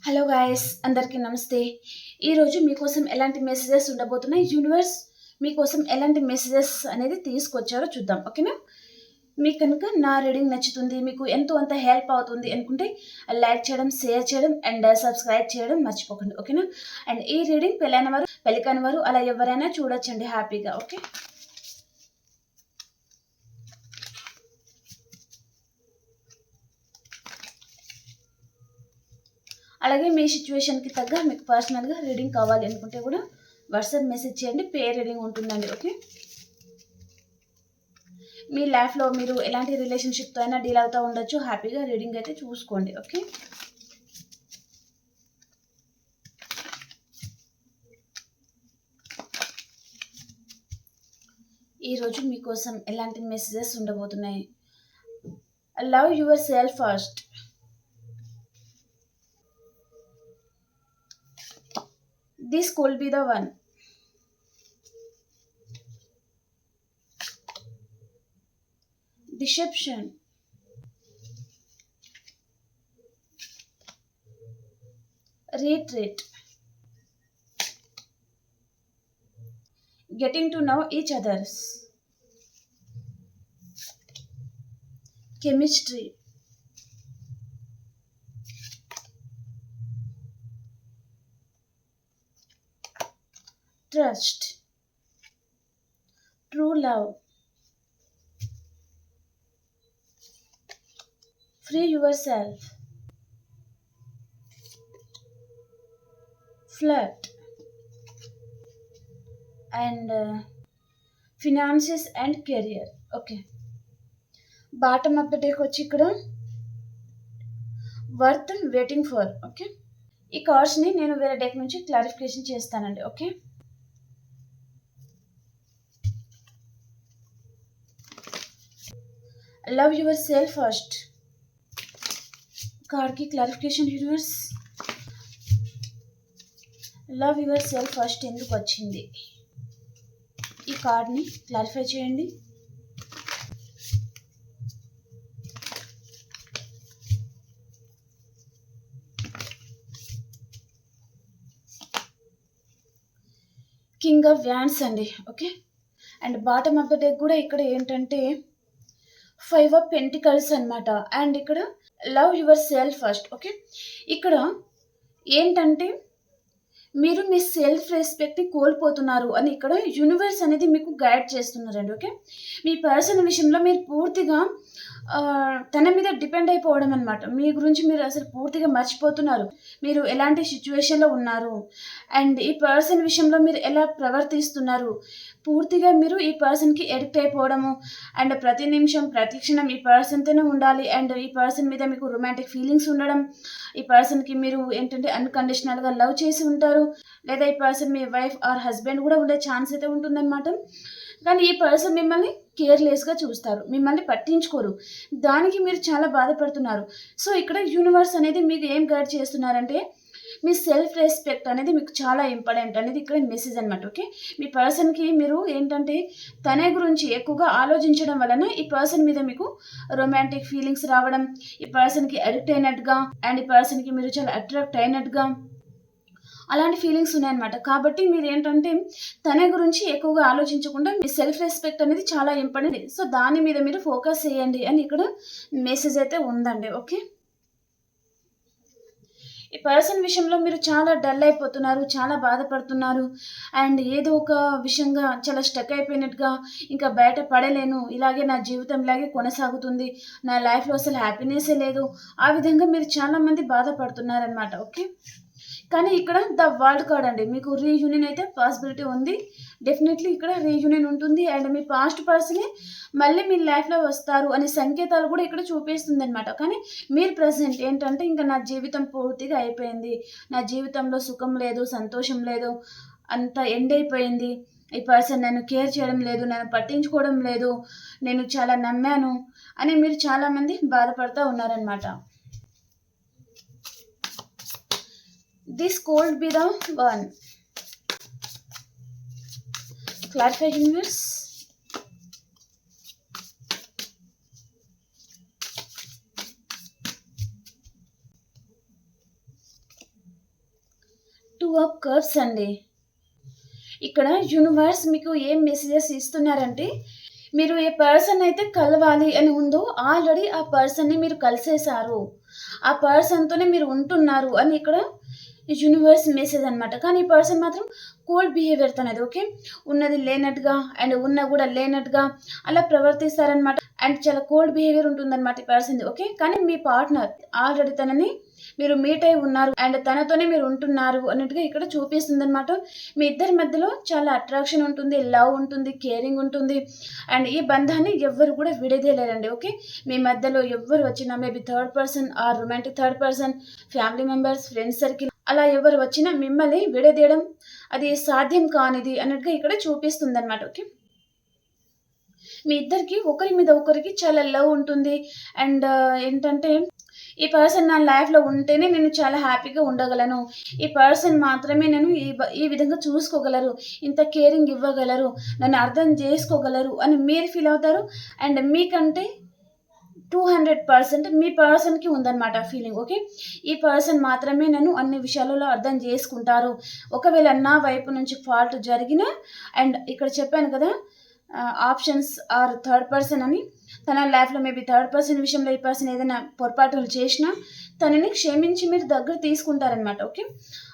Hello guys, అందరికీ నమస్తే. ఈరోజు మీకోసం ఎలాంటి మెసేజెస్ ఉండబోతున్నాయి, యూనివర్స్ మీకోసం ఎలాంటి మెసేజెస్ అనేది తీసుకొచ్చారో చూద్దాం. ఓకేనా? మీకు కనుక నా రీడింగ్ నచ్చుతుంది, మీకు ఎంతో అంత హెల్ప్ అవుతుంది అనుకుంటే లైక్ చేయడం, షేర్ చేయడం అండ్ సబ్స్క్రైబ్ చేయడం మర్చిపోకండి. ఓకేనా? అండ్ ఈ రీడింగ్ పెళ్ళైన వారు, పెళ్లి కాని వారు అలా ఎవరైనా చూడొచ్చండి హ్యాపీగా. ఓకే, అలాగే మీ సిచ్యువేషన్కి తగ్గ మీకు పర్సనల్గా రీడింగ్ కావాలి అనుకుంటే కూడా వాట్సాప్ మెసేజ్ చేయండి, పే రీడింగ్ ఉంటుందండి. ఓకే, మీ లైఫ్లో మీరు ఎలాంటి రిలేషన్షిప్తో అయినా డీల్ అవుతూ ఉండొచ్చు, హ్యాపీగా రీడింగ్ అయితే చూసుకోండి. ఓకే, ఈరోజు మీకోసం ఎలాంటి మెసేజెస్ ఉండబోతున్నాయి. Love yourself first. This could be the one. Deception. Retreat. Getting to know each other's. Chemistry. Trust. True love. Free yourself. Flirt. And finances and career. Okay, bottom of the డేకి వచ్చి ఇక్కడ worth waiting for. Okay, ఈ కార్డ్స్ని నేను వేరే deck నుంచి clarification చేస్తానండి. Okay, love yourself first కార్డ్కి clarification universe. Love yourself first ఎందుకు వచ్చింది, ఈ కార్డ్ని క్లారిఫై చేయండి. కింగ్ ఆఫ్ వ్యాండ్స్ అండి. Okay, and bottom of the deck కూడా ఇక్కడ ఏంటంటే 5 ఆఫ్ పెంటికల్స్ అనమాట. అండ్ ఇక్కడ love yourself first. Okay, ఇక్కడ ఏంటంటే మీరు మీ సెల్ఫ్ రెస్పెక్ట్ని కోల్పోతున్నారు అని ఇక్కడ యూనివర్స్ అనేది మీకు గైడ్ చేస్తున్నారండి. ఓకే, మీ పర్సన్ విషయంలో మీరు పూర్తిగా తన మీద డిపెండ్ అయిపోవడం అనమాట. మీ గురించి మీరు అసలు పూర్తిగా మర్చిపోతున్నారు, మీరు ఎలాంటి సిచ్యువేషన్లో ఉన్నారు అండ్ ఈ పర్సన్ విషయంలో మీరు ఎలా ప్రవర్తిస్తున్నారు. పూర్తిగా మీరు ఈ పర్సన్కి ఎడిక్ట్ అయిపోవడము అండ్ ప్రతి నిమిషం ప్రతి క్షణం ఈ పర్సన్తోనే ఉండాలి అండ్ ఈ పర్సన్ మీద మీకు రొమాంటిక్ ఫీలింగ్స్ ఉండడం. ఈ పర్సన్కి మీరు ఏంటంటే అన్కండిషనల్గా లవ్ చేసి ఉంటారు, లేదా ఈ person me wife or husband కూడా ఉండే ఛాన్స్ అయితే ఉంటుందన్నమాట. కానీ ఈ పర్సన్ మిమ్మల్ని కేర్లెస్గా చూస్తారు, మిమ్మల్ని పట్టించుకోరు, దానికి మీరు చాలా బాధపడుతున్నారు. సో ఇక్కడ యూనివర్స్ అనేది మీకు ఏం గైడ్ చేస్తున్నారంటే మీ సెల్ఫ్ రెస్పెక్ట్ అనేది మీకు చాలా ఇంపార్టెంట్ అనేది ఇక్కడ మెసేజ్ అనమాట. ఓకే, మీ పర్సన్కి మీరు ఏంటంటే తన గురించి ఎక్కువగా ఆలోచించడం వలన ఈ పర్సన్ మీద మీకు రొమాంటిక్ ఫీలింగ్స్ రావడం, ఈ పర్సన్కి అడిక్ట్ అయినట్టుగా అండ్ ఈ పర్సన్కి మీరు చాలా అట్రాక్ట్ అయినట్టుగా అలాంటి ఫీలింగ్స్ ఉన్నాయన్నమాట. కాబట్టి మీరు ఏంటంటే తన గురించి ఎక్కువగా ఆలోచించకుండా మీ సెల్ఫ్ రెస్పెక్ట్ అనేది చాలా ఇంపార్టెంట్. సో దాని మీద మీరు ఫోకస్ చేయండి అని ఇక్కడ మెసేజ్ అయితే ఉందండి. ఓకే, ఈ పర్సన్ విషయంలో మీరు చాలా డల్ అయిపోతున్నారు, చాలా బాధపడుతున్నారు అండ్ ఏదో ఒక విషయంగా చాలా స్టక్ అయిపోయినట్టుగా, ఇంకా బయట పడలేను, ఇలాగే నా జీవితం ఇలాగే కొనసాగుతుంది, నా లైఫ్లో అసలు హ్యాపీనెస్సే లేదు, ఆ విధంగా మీరు చాలామంది బాధపడుతున్నారనమాట. ఓకే, కానీ ఇక్కడ ద వరల్డ్ కార్డ్ అండి, మీకు రీయూనియన్ అయితే పాసిబిలిటీ ఉంది. డెఫినెట్లీ ఇక్కడ రీయూనియన్ ఉంటుంది అండ్ మీ పాస్ట్ పర్సనే మళ్ళీ మీ లైఫ్లో వస్తారు అనే సంకేతాలు కూడా ఇక్కడ చూపిస్తుంది అనమాట. కానీ మీరు ప్రజెంట్ ఏంటంటే ఇంకా నా జీవితం పూర్తిగా అయిపోయింది, నా జీవితంలో సుఖం లేదు, సంతోషం లేదు, అంత ఎండ్ అయిపోయింది, ఈ పర్సన్ నన్ను కేర్ చేయడం లేదు, నన్ను పట్టించుకోవడం లేదు, నేను చాలా నమ్మాను అని మీరు చాలామంది బాధపడుతూ ఉన్నారనమాట. This could be the one. Clarify universe. Two of cups అండి. ఇక్కడ యూనివర్స్ మీకు ఏం మెసేజెస్ ఇస్తున్నారంటే, మీరు ఏ పర్సన్ అయితే కలవాలి అని ఉందో ఆల్రెడీ ఆ పర్సన్‌ని మీరు కలిసేశారు. ఆ పర్సన్‌తోనే మీరు ఉంటున్నారు అని ఇక్కడ యూనివర్స్ మెసేజ్ అనమాట. కానీ ఈ పర్సన్ మాత్రం కోల్డ్ బిహేవియర్ తనది. ఓకే. ఉన్నది లేనట్టుగా అండ్ ఉన్నా కూడా లేనట్టుగా అలా ప్రవర్తిస్తారనమాట. అండ్ చాలా కోల్డ్ బిహేవియర్ ఉంటుందన్నమాట ఈ పర్సన్‌ది. ఓకే. కానీ మీ పార్ట్నర్ ఆల్రెడీ తనని మీరు మీట్ అయి ఉన్నారు అండ్ తనతోనే మీరు ఉంటున్నారు అన్నట్టుగా ఇక్కడ చూపిస్తుందనమాట. మీ ఇద్దరి మధ్యలో చాలా అట్రాక్షన్ ఉంటుంది, లవ్ ఉంటుంది, కేరింగ్ ఉంటుంది. అండ్ ఈ బంధాన్ని ఎవ్వరు కూడా విడదీయలేరండి. ఓకే. మీ మధ్యలో ఎవ్వరు వచ్చినా maybe third person are romantic third person, family members, friends circle అలా ఎవరు వచ్చినా మిమ్మల్ని విడదీయడం అది సాధ్యం కానిది అన్నట్టుగా ఇక్కడ చూపిస్తుందనమాట. ఓకే. మీ ఇద్దరికి ఒకరి మీద ఒకరికి చాలా లవ్ ఉంటుంది. అండ్ ఏంటంటే ఈ పర్సన్ నా లైఫ్‌లో ఉంటేనే నేను చాలా హ్యాపీగా ఉండగలను. ఈ పర్సన్ మాత్రమే నేను ఈ విధంగా చూసుకోగలరు. ఇంత కేరింగ్ ఇవ్వగలరు. నన్ను అర్థం చేసుకోగలరు అని మీరు ఫీల్ అవుతారు. అండ్ మీకంటే 200% మీ పర్సన్‌కి ఉందన్నమాట ఫీలింగ్. ఓకే. ఈ పర్సన్ మాత్రమే నన్ను అన్ని విషయాలలో అర్థం చేసుకుంటారు. ఒకవేళ నా వైపు నుంచి ఫాల్ట్ జరిగినా అండ్ ఇక్కడ చెప్పాను కదా! ఆప్షన్స్ ఆర్ థర్డ్ పర్సన్ అని. తన లైఫ్‌లో మేబీ థర్డ్ పర్సన్ విషయంలో ఈ పర్సన్ ఏదైనా పొరపాటులు చేసినా తనని క్షమించి మీరు దగ్గర తీసుకుంటారనమాట. ఓకే.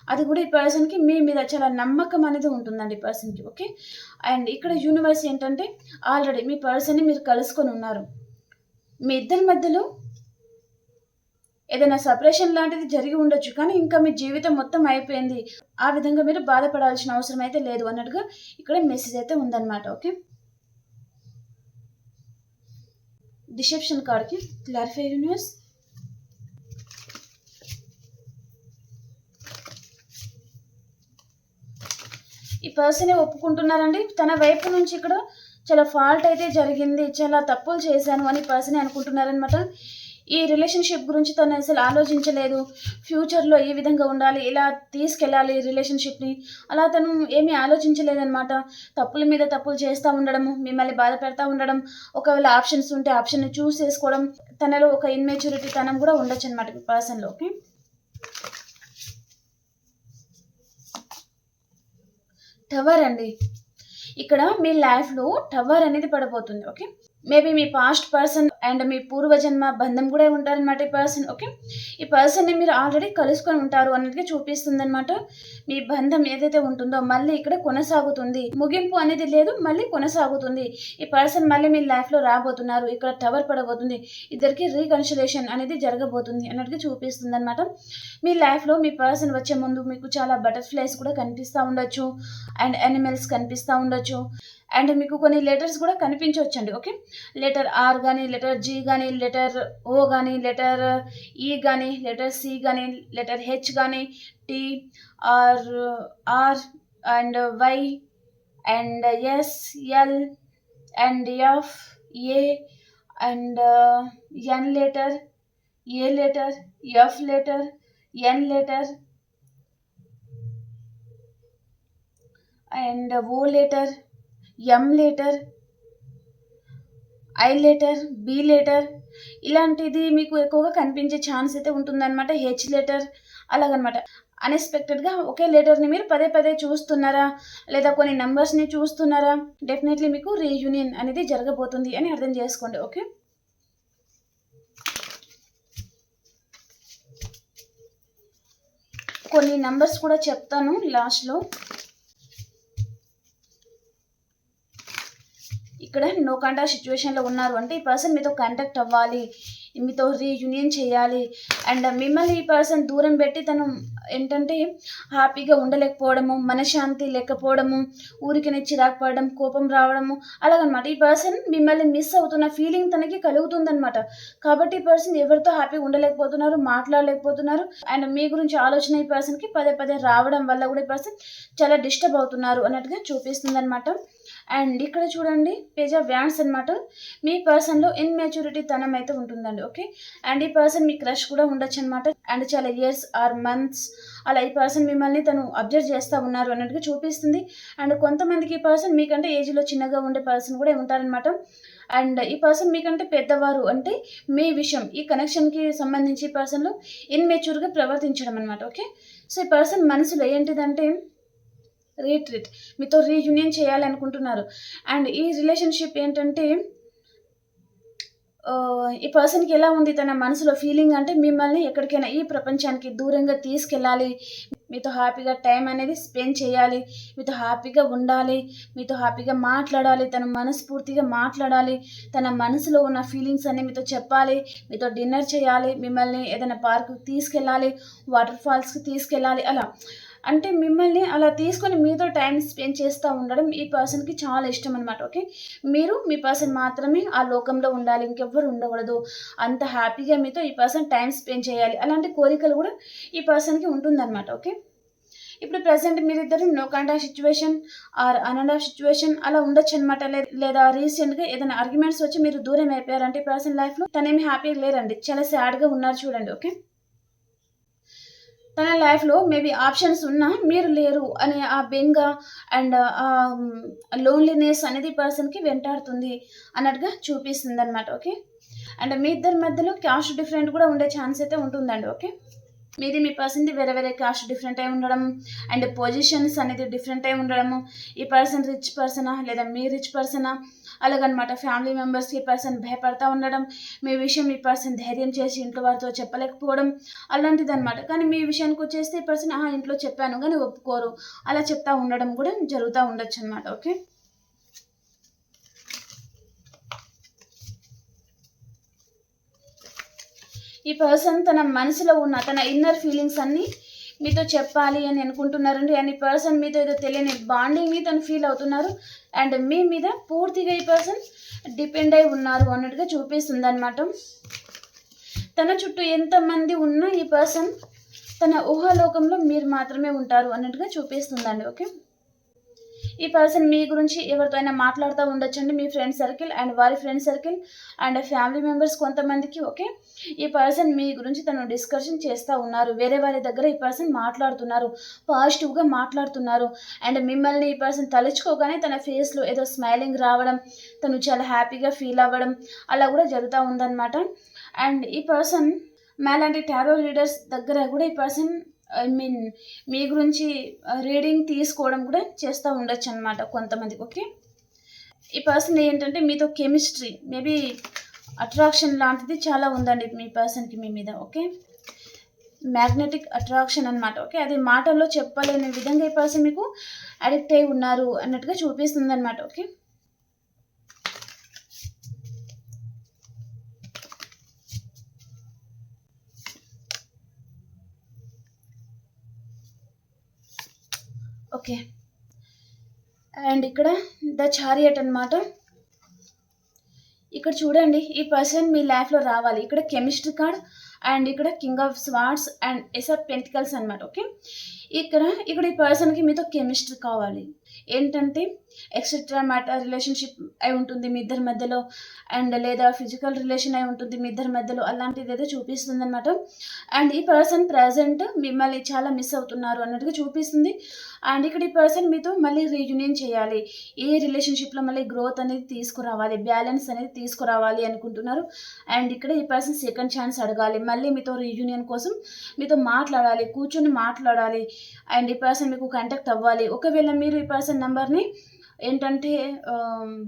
అది కూడా ఈ పర్సన్‌కి మీ మీద చాలా నమ్మకం అనేది ఉంటుందండి ఈ పర్సన్‌కి. ఓకే. అండ్ ఇక్కడ యూనివర్స్ ఏంటంటే ఆల్రెడీ మీ పర్సన్‌ని మీరు కలుసుకొని ఉన్నారు. మీ ఇద్దరి మధ్యలో ఏదైనా సెపరేషన్ లాంటిది జరిగి ఉండొచ్చు. కానీ ఇంకా మీ జీవితం మొత్తం అయిపోయింది. ఆ విధంగా మీరు బాధపడాల్సిన అవసరం అయితే లేదు అన్నట్టుగా ఇక్కడ మెసేజ్ అయితే ఉందన్నమాట. ఓకే. డిసెప్షన్ కార్డ్‌కి క్లారిఫై యూనివర్స్. ఈ పర్సనే ఒప్పుకుంటున్నారండి. తన వైపు నుంచి ఇక్కడ చాలా ఫాల్ట్ అయితే జరిగింది. చాలా తప్పులు చేశాను అని పర్సనే అనుకుంటున్నారనమాట. ఈ రిలేషన్‌షిప్ గురించి తను అసలు ఆలోచించలేదు. ఫ్యూచర్‌లో ఏ విధంగా ఉండాలి, ఇలా తీసుకెళ్ళాలి రిలేషన్‌షిప్‌ని అలా తను ఏమీ ఆలోచించలేదనమాట. తప్పుల మీద తప్పులు చేస్తా ఉండడము, మిమ్మల్ని బాధ పెడతా ఉండడం, ఒకవేళ ఆప్షన్స్ ఉంటే ఆప్షన్‌ని చూస్ చేసుకోవడం, తనలో ఒక ఇమ్మెచ్యూరిటీ తనం కూడా ఉండొచ్చనమాట ఈ పర్సన్‌లో. ఓకే. టవర్ అండి. ఇక్కడ మీ లైఫ్‌లో టవర్ అనేది పడబోతుంది. ఓకే. మేబీ మీ పాస్ట్ పర్సన్ అండ్ మీ పూర్వజన్మ బంధం కూడా ఉంటారనమాట ఈ పర్సన్. ఓకే. ఈ పర్సన్‌ని మీరు ఆల్రెడీ కలుసుకొని ఉంటారు అన్నట్టుగా చూపిస్తుందనమాట. మీ బంధం ఏదైతే ఉంటుందో మళ్ళీ ఇక్కడ కొనసాగుతుంది. ముగింపు అనేది లేదు. మళ్ళీ కొనసాగుతుంది. ఈ పర్సన్ మళ్ళీ మీ లైఫ్‌లో రాబోతున్నారు. ఇక్కడ టవర్ పడబోతుంది. ఇద్దరికి రీకన్సిలేషన్ అనేది జరగబోతుంది అన్నట్టుగా చూపిస్తుందనమాట. మీ లైఫ్‌లో మీ పర్సన్ వచ్చే ముందు మీకు చాలా బటర్‌ఫ్లైస్ కూడా కనిపిస్తా ఉండొచ్చు. అండ్ యానిమల్స్ కనిపిస్తా ఉండొచ్చు. అండ్ మీకు కొన్ని లెటర్స్ కూడా కనిపించొచ్చండి. ఓకే. లెటర్ ఆర్ గానీ, లెటర్ జీ గానీ, లెటర్ ఓ గానీ, లెటర్ ఈ గానీ, లెటర్ సి గానీ, లెటర్ హెచ్ గానీ, T R R and Y and S, L and F, A and N letter, A letter, F letter, N letter and O letter, M letter, I letter, B letter ఇలాంటిది మీకు ఎక్కువగా కనిపించే chance అయితే ఉంటుందన్నమాట. H letter అలాగనమాట. అన్‌ఎక్స్‌పెక్టెడ్‌గా ఒకే లెటర్‌ని మీరు పదే పదే చూస్తున్నారా? లేదా కొన్ని నంబర్స్‌ని చూస్తున్నారా? డెఫినెట్‌లీ మీకు రీయూనియన్ అనేది జరగబోతుంది అని అర్థం చేసుకోండి. ఓకే. కొన్ని నంబర్స్ కూడా చెప్తాను లాస్ట్‌లో. ఇక్కడ నో కాంటాక్ట్ సిచ్యువేషన్‌లో ఉన్నారు అంటే ఈ పర్సన్ మీతో కాంటాక్ట్ అవ్వాలి. మీతో రీయూనియన్ చేయాలి. అండ్ మిమ్మల్ని ఈ పర్సన్ దూరం పెట్టి తను ఏంటంటే హ్యాపీగా ఉండలేకపోవడము, మనశ్శాంతి లేకపోవడము, ఊరికనే చిరాకు పడడం, కోపం రావడము అలాగనమాట. ఈ పర్సన్ మిమ్మల్ని మిస్ అవుతున్న ఫీలింగ్ తనకి కలుగుతుందనమాట. కాబట్టి ఈ పర్సన్ ఎవరితో హ్యాపీగా ఉండలేకపోతున్నారు, మాట్లాడలేకపోతున్నారు. అండ్ మీ గురించి ఆలోచన ఈ పర్సన్‌కి పదే పదే రావడం వల్ల కూడా ఈ పర్సన్ చాలా డిస్టర్బ్ అవుతున్నారు అన్నట్టుగా చూపిస్తుందనమాట. అండ్ ఇక్కడ చూడండి పేజ్ ఆఫ్ వ్యాండ్స్ అనమాట. మీ పర్సన్‌లో ఇన్‌మెచ్యూరిటీ తనం అయితే ఉంటుందండి. ఓకే. అండ్ ఈ పర్సన్ మీ క్రష్ కూడా ఉండొచ్చు అనమాట. అండ్ చాలా ఇయర్స్ ఆర్ మంత్స్ అలా ఈ పర్సన్ మిమ్మల్ని తను అబ్జర్వ్ చేస్తూ ఉన్నారు అన్నట్టుగా చూపిస్తుంది. అండ్ కొంతమందికి ఈ పర్సన్ మీకంటే ఏజ్‌లో చిన్నగా ఉండే పర్సన్ కూడా ఉంటారనమాట. అండ్ ఈ పర్సన్ మీకంటే పెద్దవారు అంటే మీ విషయం ఈ కనెక్షన్కి సంబంధించి ఈ పర్సన్లో ఇన్మెచ్యూర్గా ప్రవర్తించడం అనమాట. ఓకే, సో ఈ పర్సన్ మనసులో ఏంటిదంటే రీట్రీట్ మీతో రీయూనియన్ చేయాలనుకుంటున్నారు. అండ్ ఈ రిలేషన్షిప్ ఏంటంటే ఈ పర్సన్కి ఎలా ఉంది తన మనసులో ఫీలింగ్ అంటే మిమ్మల్ని ఎక్కడికైనా ఈ ప్రపంచానికి దూరంగా తీసుకెళ్ళాలి, మీతో హ్యాపీగా టైం అనేది స్పెండ్ చేయాలి, మీతో హ్యాపీగా ఉండాలి, మీతో హ్యాపీగా మాట్లాడాలి, తన మనస్ఫూర్తిగా మాట్లాడాలి, తన మనసులో ఉన్న ఫీలింగ్స్ అన్నీ మీతో చెప్పాలి, మీతో డిన్నర్ చేయాలి, మిమ్మల్ని ఏదైనా పార్క్కి తీసుకెళ్ళాలి, వాటర్ ఫాల్స్కి తీసుకెళ్ళాలి. అలా అంటే మిమ్మల్ని అలా తీసుకొని మీతో టైం స్పెండ్ చేస్తూ ఉండడం ఈ పర్సన్కి చాలా ఇష్టం అనమాట. ఓకే, మీరు మీ పర్సన్ మాత్రమే ఆ లోకంలో ఉండాలి, ఇంకెవ్వరు ఉండకూడదు, అంత హ్యాపీగా మీతో ఈ పర్సన్ టైం స్పెండ్ చేయాలి, అలాంటి కోరికలు కూడా ఈ పర్సన్కి ఉంటుందన్నమాట. ఓకే, ఇప్పుడు ప్రజెంట్ మీరిద్దరు no contact situation or on and off situation అలా ఉండొచ్చు అనమాట. లేదా రీసెంట్గా ఏదైనా ఆర్గ్యుమెంట్స్ వచ్చి మీరు దూరం అయిపోయారంటే ఈ పర్సన్ లైఫ్లో తనేమి హ్యాపీగా లేరండి, చాలా సాడ్గా ఉన్నారు చూడండి. ఓకే, తన లైఫ్లో మేబీ ఆప్షన్స్ ఉన్నా మీరు లేరు అనే ఆ బెంగ అండ్ లోన్లీనెస్ అనేది పర్సన్కి వెంటాడుతుంది అన్నట్టుగా చూపిస్తుంది అనమాట. ఓకే, అండ్ మీ ఇద్దరి మధ్యలో క్యాస్ట్ డిఫరెంట్ కూడా ఉండే ఛాన్స్ అయితే ఉంటుందండి. ఓకే, మీది మీ పర్సన్ది వేరే వేరే క్యాస్ట్ డిఫరెంట్ అయి ఉండడం అండ్ పొజిషన్స్ అనేది డిఫరెంట్ అయి ఉండడము, ఈ పర్సన్ రిచ్ పర్సనా లేదా మీ రిచ్ పర్సనా అలాగనమాట. ఫ్యామిలీ మెంబర్స్కి ఈ పర్సన్ భయపడతా ఉండడం, మీ విషయం ఈ పర్సన్ ధైర్యం చేసి ఇంట్లో వారితో చెప్పలేకపోవడం అలాంటిది అనమాట. కానీ మీ విషయానికి వచ్చేస్తే ఈ పర్సన్ ఇంట్లో చెప్పాను కానీ ఒప్పుకోరు, అలా చెప్తా ఉండడం కూడా జరుగుతూ ఉండొచ్చు అనమాట. ఓకే, ఈ పర్సన్ తన మనసులో ఉన్న తన ఇన్నర్ ఫీలింగ్స్ అన్నీ మీతో చెప్పాలి అని అనుకుంటున్నారండి. అండ్ ఈ పర్సన్ మీతో ఏదో తెలియని బాండింగ్ని తను ఫీల్ అవుతున్నారు అండ్ మీ మీద పూర్తిగా ఈ పర్సన్ డిపెండ్ అయి ఉన్నారు అన్నట్టుగా చూపిస్తుంది అనమాట. తన చుట్టూ ఎంతమంది ఉన్నా ఈ పర్సన్ తన ఊహాలోకంలో మీరు మాత్రమే ఉంటారు అన్నట్టుగా చూపిస్తుందండి. ఓకే, ఈ పర్సన్ మీ గురించి ఎవరితో అయినా మాట్లాడుతూ ఉండొచ్చండి, మీ ఫ్రెండ్ సర్కిల్ అండ్ వారి friend circle and family members కొంతమందికి. ఓకే, ఈ పర్సన్ మీ గురించి తను డిస్కషన్ చేస్తూ ఉన్నారు, వేరే వారి దగ్గర ఈ పర్సన్ మాట్లాడుతున్నారు, పాజిటివ్గా మాట్లాడుతున్నారు అండ్ మిమ్మల్ని ఈ పర్సన్ తలుచుకోగానే తన ఫేస్లో ఏదో స్మైలింగ్ రావడం, తను చాలా హ్యాపీగా ఫీల్ అవ్వడం అలా కూడా జరుగుతూ ఉందన్నమాట. అండ్ ఈ పర్సన్ మాలాంటి టారో రీడర్స్ దగ్గర కూడా ఈ పర్సన్ మీ గురించి రీడింగ్ తీసుకోవడం కూడా చేస్తూ ఉండొచ్చు అనమాట కొంతమందికి. ఓకే, ఈ పర్సన్ ఏంటంటే మీతో కెమిస్ట్రీ మేబీ అట్రాక్షన్ లాంటిది చాలా ఉందండి మీ పర్సన్కి మీ మీద. ఓకే, మ్యాగ్నెటిక్ అట్రాక్షన్ అనమాట. ఓకే, అది మాటల్లో చెప్పలేని విధంగా ఈ పర్సన్ మీకు అడిక్ట్ అయి ఉన్నారు అన్నట్టుగా చూపిస్తుంది అనమాట. ఓకే, ఓకే, అండ్ ఇక్కడ ద చారియట్ అనమాట. ఇక్కడ చూడండి ఈ పర్సన్ మీ లైఫ్లో రావాలి, ఇక్కడ కెమిస్ట్రీ కార్డ్ అండ్ ఇక్కడ king of swords and ace of pentacles అనమాట. ఓకే, ఇక్కడ ఈ పర్సన్కి మీతో కెమిస్ట్రీ కావాలి, ఏంటంటే ఎక్సెట్రా మ్యాటర్ రిలేషన్షిప్ అయి ఉంటుంది మీ ఇద్దరి మధ్యలో అండ్ లేదా ఫిజికల్ రిలేషన్ అయి ఉంటుంది మీ ఇద్దరి మధ్యలో, అలాంటిది ఏదో చూపిస్తుంది అనమాట. అండ్ ఈ పర్సన్ ప్రజెంట్ మిమ్మల్ని చాలా మిస్ అవుతున్నారు అన్నట్టుగా చూపిస్తుంది. అండ్ ఇక్కడ ఈ పర్సన్ మీతో మళ్ళీ రీయూనియన్ చేయాలి, ఈ రిలేషన్షిప్లో మళ్ళీ గ్రోత్ అనేది తీసుకురావాలి, బ్యాలెన్స్ అనేది తీసుకురావాలి అనుకుంటున్నారు. అండ్ ఇక్కడ ఈ పర్సన్ సెకండ్ ఛాన్స్ అడగాలి, మళ్ళీ మీతో రీయూనియన్ కోసం మీతో మాట్లాడాలి, కూర్చొని మాట్లాడాలి అండ్ ఈ పర్సన్ మీకు కాంటాక్ట్ అవ్వాలి. ఒకవేళ మీరు ఈ పర్సన్ నెంబర్ని ఏంటంటే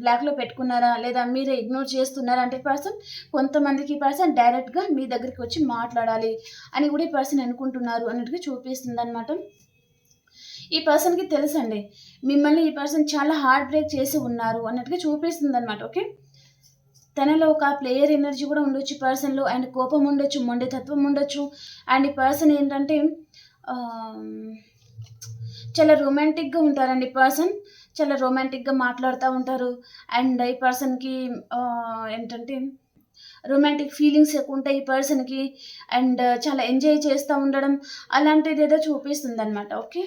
బ్లాక్లో పెట్టుకున్నారా లేదా మీరే ఇగ్నోర్ చేస్తున్నారా అంటే పర్సన్ కొంతమందికి ఈ పర్సన్ డైరెక్ట్గా మీ దగ్గరికి వచ్చి మాట్లాడాలి అని కూడా ఈ పర్సన్ అనుకుంటున్నారు అన్నట్టుగా చూపిస్తుంది అనమాట. ఈ పర్సన్కి తెలుసండి మిమ్మల్ని ఈ పర్సన్ చాలా హార్ట్ బ్రేక్ చేసి ఉన్నారు అన్నట్టుగా చూపిస్తుంది అనమాట. ఓకే, తనలో ఒక ప్లేయర్ ఎనర్జీ కూడా ఉండొచ్చు పర్సన్లో అండ్ కోపం ఉండొచ్చు, మొండితత్వం ఉండొచ్చు. అండ్ ఈ పర్సన్ ఏంటంటే చాలా రొమాంటిక్గా ఉంటారండి పర్సన్, చాలా రొమాంటిక్గా మాట్లాడుతూ ఉంటారు అండ్ ఈ పర్సన్కి ఏంటంటే రొమాంటిక్ ఫీలింగ్స్ ఎక్కువ ఉంటాయి ఈ పర్సన్కి అండ్ చాలా ఎంజాయ్ చేస్తూ ఉండడం అలాంటిది ఏదో చూపిస్తుంది అనమాట. Okay,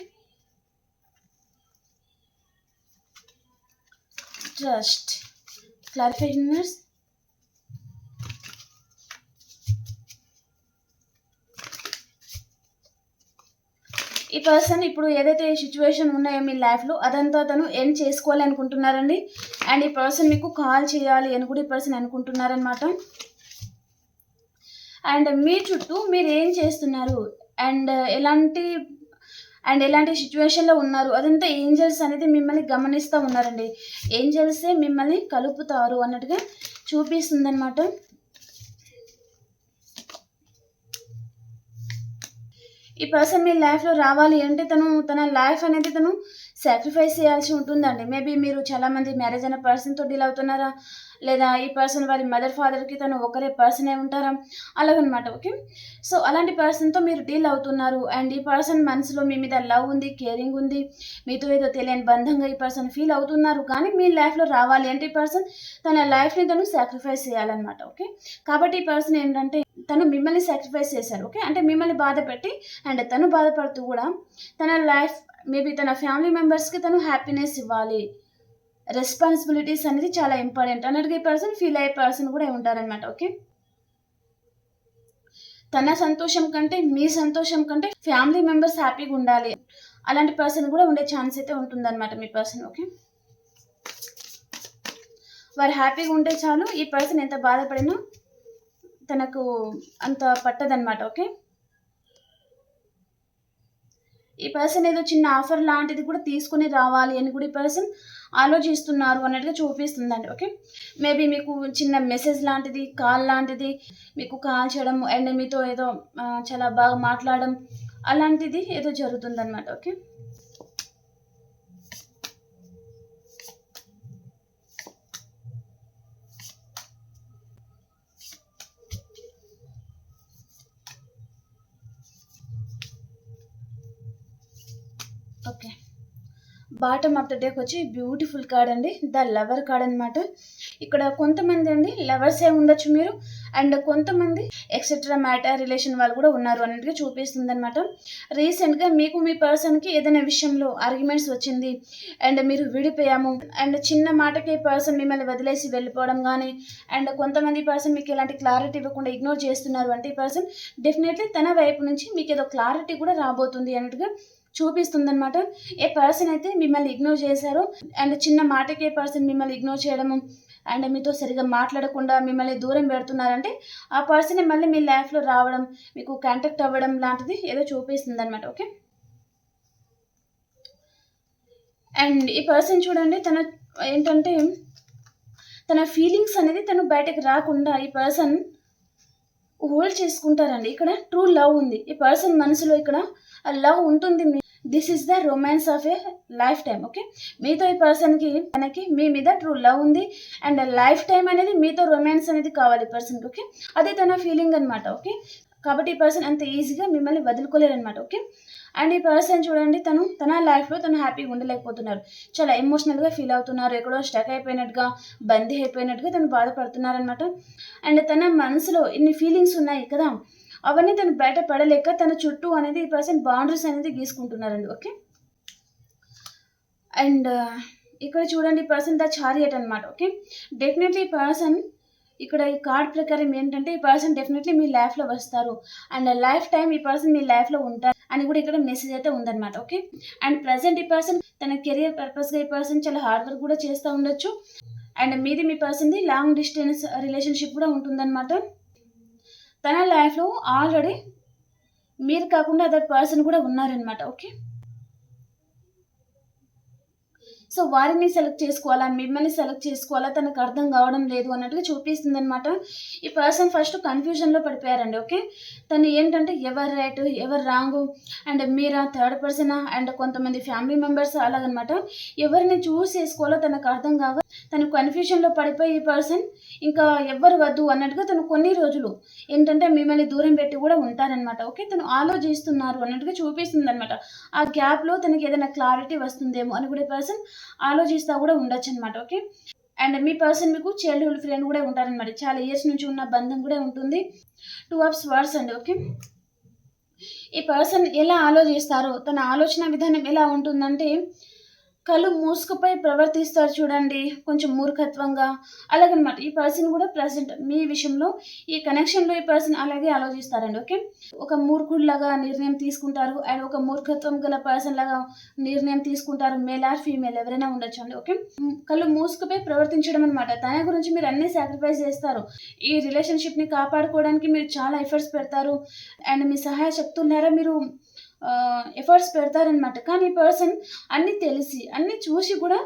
trust clarify universe. ఈ పర్సన్ ఇప్పుడు ఏదైతే సిచ్యువేషన్ ఉన్నాయో మీ లైఫ్లో అదంతా తను ఎండ్ చేసుకోవాలి అనుకుంటున్నారండి. అండ్ ఈ పర్సన్ మీకు కాల్ చేయాలి అని కూడా ఈ పర్సన్ అనుకుంటున్నారనమాట. అండ్ మీ చుట్టూ మీరు ఏం చేస్తున్నారు అండ్ ఎలాంటి సిచ్యువేషన్లో ఉన్నారు అదంతా ఏంజల్స్ అనేది మిమ్మల్ని గమనిస్తూ ఉన్నారండి. ఏంజల్సే మిమ్మల్ని కలుపుతారు అన్నట్టుగా చూపిస్తుంది అనమాట. ఈ పర్సన్ మీ లైఫ్లో రావాలి అంటే తన లైఫ్ అనేది సాక్రిఫైస్ చేయాల్సి ఉంటుందండి. మేబీ మీరు చాలామంది మ్యారేజ్ అయిన పర్సన్తో డీల్ అవుతున్నారా, లేదా ఈ పర్సన్ వారి మదర్ ఫాదర్కి ఒకరే పర్సనే ఉంటారా, అలాగనమాట. ఓకే, సో అలాంటి పర్సన్తో మీరు డీల్ అవుతున్నారు. అండ్ ఈ పర్సన్ మనసులో మీ మీద లవ్ ఉంది, కేరింగ్ ఉంది, మీతో ఏదో తెలియని బంధంగా ఈ పర్సన్ ఫీల్ అవుతున్నారు. కానీ మీ లైఫ్లో రావాలి అంటే ఈ పర్సన్ తన లైఫ్ని సాక్రిఫైస్ చేయాలన్నమాట. ఓకే, కాబట్టి ఈ పర్సన్ ఏంటంటే తను మిమ్మల్ని సాక్రిఫైస్ చేశారు. ఓకే, అంటే మిమ్మల్ని బాధ పెట్టి అండ్ తను బాధపడుతూ కూడా తన లైఫ్ మేబీ తన ఫ్యామిలీ మెంబర్స్కి హ్యాపీనెస్ ఇవ్వాలి. రెస్పాన్సిబిలిటీస్ అనేది చాలా ఇంపార్టెంట్ అన్నట్టుగా ఈ పర్సన్ ఫీల్ అయ్యే పర్సన్ కూడా ఉంటారనమాట. ఓకే, తన సంతోషం కంటే మీ సంతోషం కంటే ఫ్యామిలీ మెంబర్స్ హ్యాపీగా ఉండాలి అలాంటి పర్సన్ కూడా ఉండే ఛాన్స్ అయితే ఉంటుందన్నమాట మీ పర్సన్. ఓకే, వారు హ్యాపీగా ఉంటే చాలు, ఈ పర్సన్ ఎంత బాధపడినా తనకు అంత పట్టదనమాట. ఓకే, ఈ పర్సన్ ఏదో చిన్న ఆఫర్ లాంటిది కూడా తీసుకుని రావాలి అని కూడా ఈ పర్సన్ ఆలోచిస్తున్నారు అన్నట్టుగా చూపిస్తుందండి. ఓకే, మేబీ మీకు చిన్న మెసేజ్ లాంటిది, కాల్ లాంటిది మీకు కాల్ చేయడం అండ్ మీతో ఏదో చాలా బాగా మాట్లాడడం అలాంటిది ఏదో జరుగుతుందన్నమాట. Okay, okay, bottom of the డేకి వచ్చి బ్యూటిఫుల్ కార్డ్ అండి, ద లవర్ కార్డ్ అనమాట. ఇక్కడ కొంతమంది అండి లవర్సే ఉండొచ్చు మీరు, అండ్ కొంతమంది ఎక్సెట్రా మ్యాటర్ రిలేషన్ వాళ్ళు కూడా ఉన్నారు అన్నట్టుగా చూపిస్తుంది అనమాట. రీసెంట్గా మీకు మీ పర్సన్కి ఏదైనా విషయంలో ఆర్గ్యుమెంట్స్ వచ్చింది అండ్ మీరు విడిపోయాము అండ్ చిన్న మాటకి పర్సన్ మిమ్మల్ని వదిలేసి వెళ్ళిపోవడం కానీ, అండ్ కొంతమంది పర్సన్ మీకు ఎలాంటి క్లారిటీ ఇవ్వకుండా ఇగ్నోర్ చేస్తున్నారు అంటే ఈ పర్సన్ డెఫినెట్లీ తన వైపు నుంచి మీకు ఏదో క్లారిటీ కూడా రాబోతుంది అన్నట్టుగా చూపిస్తుంది అనమాట. ఏ పర్సన్ అయితే మిమ్మల్ని ఇగ్నోర్ చేశారో అండ్ చిన్న మాటకి ఏ పర్సన్ మిమ్మల్ని ఇగ్నోర్ చేయడము అండ్ మీతో సరిగా మాట్లాడకుండా మిమ్మల్ని దూరం పెడుతున్నారంటే ఆ పర్సన్ మళ్ళీ మీ లైఫ్లో రావడం, మీకు కాంటాక్ట్ అవ్వడం లాంటిది ఏదో చూపిస్తుంది అనమాట. ఓకే, అండ్ ఈ పర్సన్ చూడండి ఏంటంటే తన ఫీలింగ్స్ అనేది బయటకు రాకుండా ఈ పర్సన్ హోల్డ్ చేసుకుంటారండి. ఇక్కడ ట్రూ లవ్ ఉంది ఈ పర్సన్ మనసులో, ఇక్కడ లవ్ ఉంటుంది. This is the romance of A life time. Okay, మీతో ఈ పర్సన్కి తనకి మీ మీద ట్రూ లవ్ ఉంది అండ్ లైఫ్ టైం అనేది మీతో రొమాన్స్ అనేది కావాలి పర్సన్కి. ఓకే, అదే తన ఫీలింగ్ అనమాట. ఓకే, కాబట్టి ఈ పర్సన్ అంత ఈజీగా మిమ్మల్ని వదులుకోలేరు అనమాట. ఓకే, అండ్ ఈ పర్సన్ చూడండి తన లైఫ్లో హ్యాపీగా ఉండలేకపోతున్నారు, చాలా ఎమోషనల్గా ఫీల్ అవుతున్నారు, ఎక్కడో స్టక్ అయిపోయినట్టుగా, బందీ అయిపోయినట్టుగా బాధపడుతున్నారు అనమాట. అండ్ తన మనసులో ఇన్ని ఫీలింగ్స్ ఉన్నాయి కదా, అవన్నీ బయట పడలేక తన చుట్టూ అనేది ఈ పర్సన్ బౌండరీస్ అనేది గీసుకుంటున్నారండి. ఓకే, అండ్ ఇక్కడ చూడండి ఈ పర్సన్ ద చారియట్ అనమాట. ఓకే, డెఫినెట్లీ ఈ పర్సన్ ఇక్కడ ఈ కార్డ్ ప్రకారం ఏంటంటే ఈ పర్సన్ డెఫినెట్లీ మీ లైఫ్లో వస్తారు అండ్ లైఫ్ టైం ఈ పర్సన్ మీ లైఫ్లో ఉంటారు అని కూడా ఇక్కడ మెసేజ్ అయితే ఉందన్నమాట. ఓకే, అండ్ ప్రజెంట్ ఈ పర్సన్ తన కెరియర్ పర్పస్గా ఈ పర్సన్ చాలా హార్డ్ వర్క్ కూడా చేస్తూ ఉండొచ్చు అండ్ మీ పర్సన్ది లాంగ్ డిస్టెన్స్ రిలేషన్షిప్ కూడా ఉంటుందన్నమాట. తన లైఫ్లో ఆల్రెడీ మీరు కాకుండా అదర్ పర్సన్ కూడా ఉన్నారనమాట. ఓకే, సో వారిని సెలెక్ట్ చేసుకోవాలా, మిమ్మల్ని సెలెక్ట్ చేసుకోవాలా తనకు అర్థం కావడం లేదు అన్నట్టుగా చూపిస్తుంది అనమాట. ఈ పర్సన్ ఫస్ట్ కన్ఫ్యూజన్లో పడిపోయారండి. ఓకే, తను ఏంటంటే ఎవరు రైట్ ఎవరు wrong and Meera third persona and కొంతమంది ఫ్యామిలీ మెంబర్స్ అలాగనమాట. ఎవరిని చూస్ చేసుకోవాలో తనకు అర్థం కాక తను కన్ఫ్యూజన్లో పడిపోయి ఈ పర్సన్ ఇంకా ఎవ్వరు వద్దు అన్నట్టుగా తను కొన్ని రోజులు ఏంటంటే మిమ్మల్ని దూరం పెట్టి కూడా ఉంటారనమాట. ఓకే, తను ఆలోచిస్తున్నారు అన్నట్టుగా చూపిస్తుంది అనమాట. ఆ గ్యాప్లో తనకి ఏదైనా క్లారిటీ వస్తుందేమో అని కూడా పర్సన్ ఆలోచిస్తూ కూడా ఉండొచ్చు అనమాట. ఓకే, అండ్ మీ పర్సన్ మీకు చైల్డ్హుడ్ ఫ్రెండ్ కూడా ఉంటారనమాట, చాలా ఇయర్స్ నుంచి ఉన్న బంధం కూడా ఉంటుంది. 2 ఆఫ్ స్వర్డ్స్ అండి. ఓకే, ఈ పర్సన్ ఎలా ఆలోచిస్తారో తన ఆలోచన విధానం ఎలా ఉంటుందంటే కళ్ళు మూసుకుపోయి ప్రవర్తిస్తారు చూడండి, కొంచెం మూర్ఖత్వంగా. అలాగనమాట. ఈ పర్సన్ కూడా ప్రెజెంట్ మీ విషయంలో, ఈ కనెక్షన్‌లో ఈ పర్సన్ అలాగే ఆలోచిస్తారండి. ఓకే. ఒక మూర్ఖుడిలాగా నిర్ణయం తీసుకుంటారు. అండ్ ఒక మూర్ఖత్వం గల పర్సన్ లాగా నిర్ణయం తీసుకుంటారు. మేల్ ఆర్ ఫీమేల్ ఎవరైనా ఉండొచ్చండి. ఓకే. కళ్ళు మూసుకుపోయి ప్రవర్తించడం అనమాట. తన గురించి మీరు అన్నీ సాక్రిఫైస్ చేస్తారు. ఈ రిలేషన్‌షిప్‌ని కాపాడుకోవడానికి మీరు చాలా ఎఫర్ట్స్ పెడతారు. అండ్ మీ సహాయ శక్తులారా మీరు ఎఫర్ట్స్ పెడతారనమాట. కానీ ఈ పర్సన్ అన్నీ తెలిసి, అన్నీ చూసి కూడా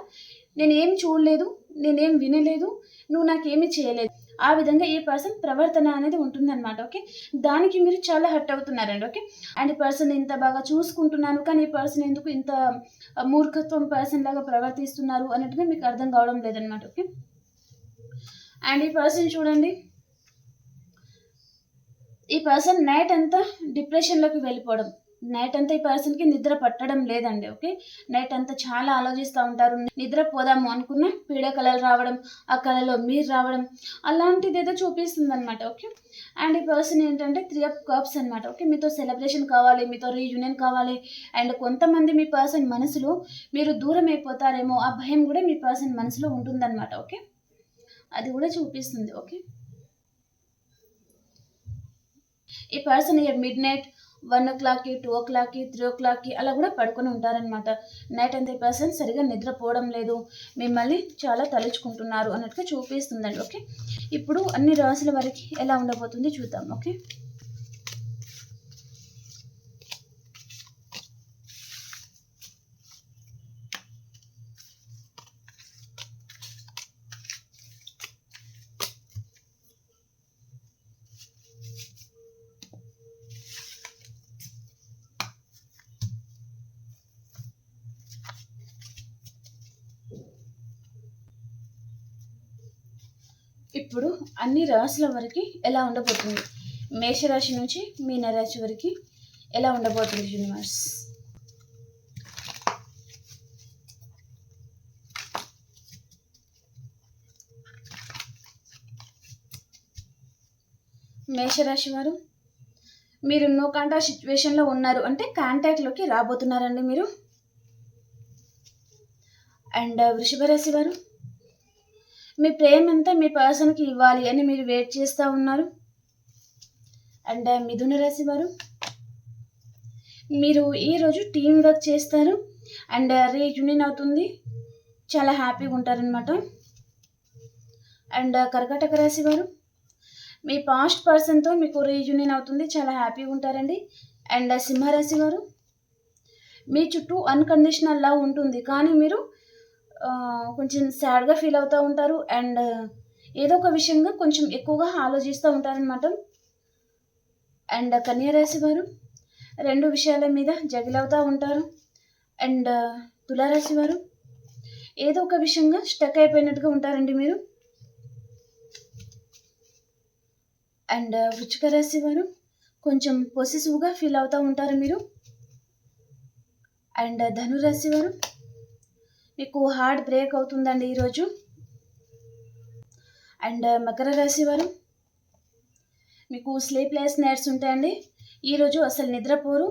నేనేం చూడలేదు, నేనేం వినలేదు, నువ్వు నాకేమీ చేయలేదు. ఆ విధంగా ఈ పర్సన్ ప్రవర్తన అనేది ఉంటుందనమాట. ఓకే. దానికి మీరు చాలా హర్ట్ అవుతున్నారండి. ఓకే. అండ్ ఈ పర్సన్ ఇంత బాగా చూసుకుంటున్నాను, కానీ ఈ పర్సన్ ఎందుకు ఇంత మూర్ఖత్వం పర్సన్ లాగా ప్రవర్తిస్తున్నారు అన్నట్టుగా మీకు అర్థం కావడం లేదనమాట. ఓకే. అండ్ ఈ పర్సన్ చూడండి, ఈ పర్సన్ నైట్ అంతా డిప్రెషన్‌లోకి వెళ్ళిపోవడం. నైట్ అంతా ఈ పర్సన్‌కి నిద్ర పట్టడం లేదండి. ఓకే. నైట్ అంతా చాలా ఆలోచిస్తా ఉంటారు. నిద్రపోదాము అనుకున్న పీడ కలలు రావడం, ఆ కలలో మీరు రావడం అలాంటిదేదో చూపిస్తుందనమాట. ఓకే. అండ్ ఈ పర్సన్ ఏంటంటే 3 ఆఫ్ కప్స్ అనమాట. ఓకే. మీతో సెలబ్రేషన్ కావాలి, మీతో రీయూనియన్ కావాలి. అండ్ కొంతమంది మీ పర్సన్ మనసులో మీరు దూరం అయిపోతారేమో ఆ భయం కూడా మీ పర్సన్ మనసులో ఉంటుందనమాట. ఓకే. అది కూడా చూపిస్తుంది. ఓకే. ఈ పర్సన్ మిడ్‌నైట్ 1:00కి, 2:00కి, 3:00కి అలా కూడా పడుకొని ఉంటారనమాట. నైట్ అంతా ఈ పర్సన్ సరిగ్గా నిద్రపోవడం లేదు. మిమ్మల్ని చాలా తలుచుకుంటున్నారు అన్నట్టుగా చూపిస్తుందండి. ఓకే. ఇప్పుడు అన్ని రాశుల వారికి ఎలా ఉండబోతుంది చూద్దాం. ఓకే. ఇప్పుడు అన్ని రాశుల వరకి ఎలా ఉండబోతుంది? మేషరాశి నుంచి మీనరాశి వరకి ఎలా ఉండబోతుంది యూనివర్స్? మేషరాశి వారు, మీరు నో కాంటాక్ట్ సిచ్యువేషన్‌లో ఉన్నారు అంటే కాంటాక్ట్‌లోకి రాబోతున్నారండి మీరు. అండ్ వృషభ రాశి వారు, మీ ప్రేమంతా మీ పర్సన్‌కి ఇవ్వాలి అని మీరు వెయిట్ చేస్తూ ఉన్నారు. అండ్ మిథున రాశి వారు, మీరు ఈరోజు టీమ్ వర్క్ చేస్తారు. అండ్ రీయూనియన్ అవుతుంది. చాలా హ్యాపీగా ఉంటారనమాట. అండ్ కర్కాటక రాశి వారు, మీ పాస్ట్ పర్సన్‌తో మీకు రీయూనియన్ అవుతుంది. చాలా హ్యాపీగా ఉంటారండి. అండ్ సింహరాశి వారు, మీ చుట్టూ అన్‌కండిషనల్ లవ్ ఉంటుంది. కానీ మీరు కొంచెం సాడ్‌గా ఫీల్ అవుతూ ఉంటారు. అండ్ ఏదో ఒక విషయంగా కొంచెం ఎక్కువగా ఆలోచిస్తూ ఉంటారనమాట. అండ్ కన్యా రాశి వారు, 2 విషయాల మీద జగిల్ అవుతూ ఉంటారు. అండ్ తులారాశి వారు, ఏదో ఒక విషయంగా స్టక్ అయిపోయినట్టుగా ఉంటారండి మీరు. అండ్ వృశ్చిక రాశి వారు, కొంచెం పొసెసివ్‌గా ఫీల్ అవుతూ ఉంటారు మీరు. అండ్ ధనురాశి వారు, మీకు హార్ట్ బ్రేక్ అవుతుందండి ఈరోజు. అండ్ మకర రాశి వారు, మీకు స్లీప్లెస్ నైట్స్ ఉంటాయండి. ఈరోజు అసలు నిద్రపోరు.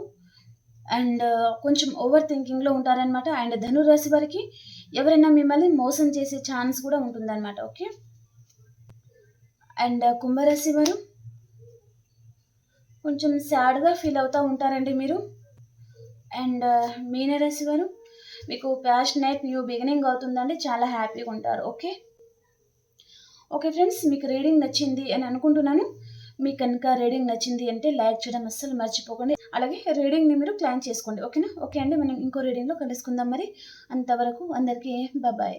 అండ్ కొంచెం ఓవర్ థింకింగ్‌లో ఉంటారనమాట. అండ్ ధనురాశి వారికి ఎవరైనా మిమ్మల్ని మోసం చేసే ఛాన్స్ కూడా ఉంటుందన్నమాట. ఓకే. అండ్ కుంభరాశి వారు, కొంచెం సాడ్‌గా ఫీల్ అవుతూ ఉంటారండి మీరు. అండ్ మీనరాశి వారు, మీకు ప్యాషనేట్ న్యూ బిగినింగ్ అవుతుందండి. చాలా హ్యాపీగా ఉంటారు. ఓకే. ఓకే ఫ్రెండ్స్, మీకు రీడింగ్ నచ్చింది అని అనుకుంటున్నాను. మీకు కనుక రీడింగ్ నచ్చింది అంటే లైక్ చేయడం అస్సలు మర్చిపోకండి. అలాగే రీడింగ్‌ని మీరు ప్లాన్ చేసుకోండి. ఓకేనా? ఓకే అండి. మనం ఇంకో రీడింగ్‌లో కలుసుకుందాం మరి. అంతవరకు అందరికీ బాయ్.